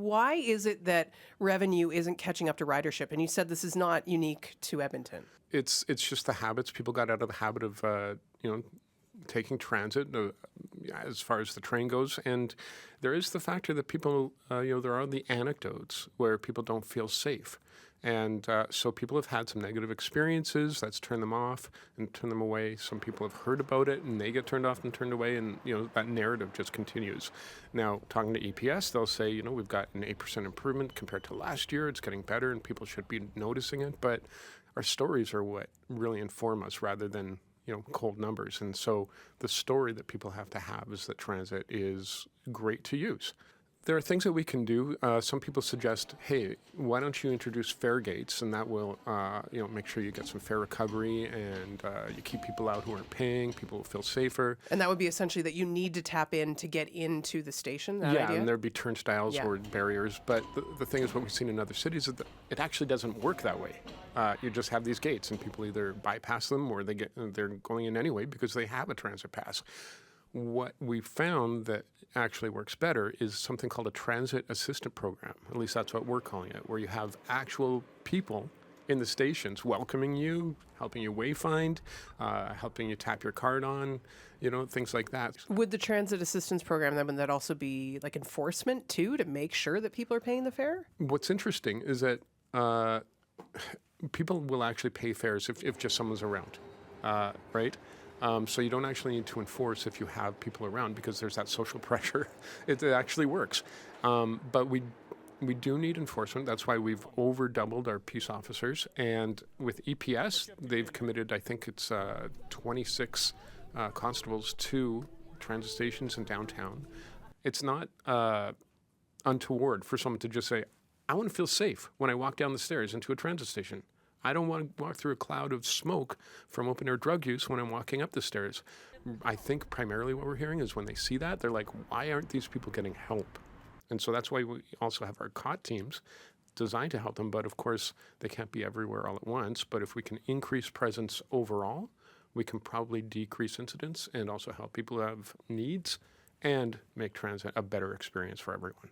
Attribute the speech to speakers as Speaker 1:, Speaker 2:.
Speaker 1: why is it that revenue isn't catching up to ridership? And you said this is not unique to Edmonton.
Speaker 2: It's just the habits. People got out of the habit of, taking transit as far as the train goes. And there is the factor that people, there are the anecdotes where people don't feel safe. And so people have had some negative experiences. That's turned them off and turned them away. Some people have heard about it and they get turned off and turned away. And, that narrative just continues. Now, talking to EPS, they'll say, we've got an 8% improvement compared to last year. It's getting better and people should be noticing it. But our stories are what really inform us rather than cold numbers. And so the story that people have to have is that transit is great to use. There are things that we can do. Some people suggest, hey, why don't you introduce fare gates, and that will, make sure you get some fare recovery, and you keep people out who aren't paying. People will feel safer.
Speaker 1: And that would be essentially that you need to tap in to get into the station. That
Speaker 2: yeah,
Speaker 1: idea?
Speaker 2: And there'd be turnstiles or barriers. But the thing is, what we've seen in other cities is that it actually doesn't work that way. You just have these gates, and people either bypass them or they're going in anyway because they have a transit pass. What we found that actually works better is something called a transit assistant program. At least that's what we're calling it, where you have actual people in the stations welcoming you, helping you wayfind, helping you tap your card on, things like that.
Speaker 1: Would the transit assistance program then would that also be like enforcement too, to make sure that people are paying the fare?
Speaker 2: What's interesting is that people will actually pay fares if just someone's around, right? So you don't actually need to enforce if you have people around because there's that social pressure. It actually works. But we do need enforcement. That's why we've doubled our peace officers. And with EPS, they've committed, I think it's 26 constables to transit stations in downtown. It's not untoward for someone to just say, I want to feel safe when I walk down the stairs into a transit station. I don't want to walk through a cloud of smoke from open-air drug use when I'm walking up the stairs. I think primarily what we're hearing is when they see that, they're like, why aren't these people getting help? And so that's why we also have our COT teams designed to help them. But of course, they can't be everywhere all at once. But if we can increase presence overall, we can probably decrease incidents and also help people who have needs and make transit a better experience for everyone.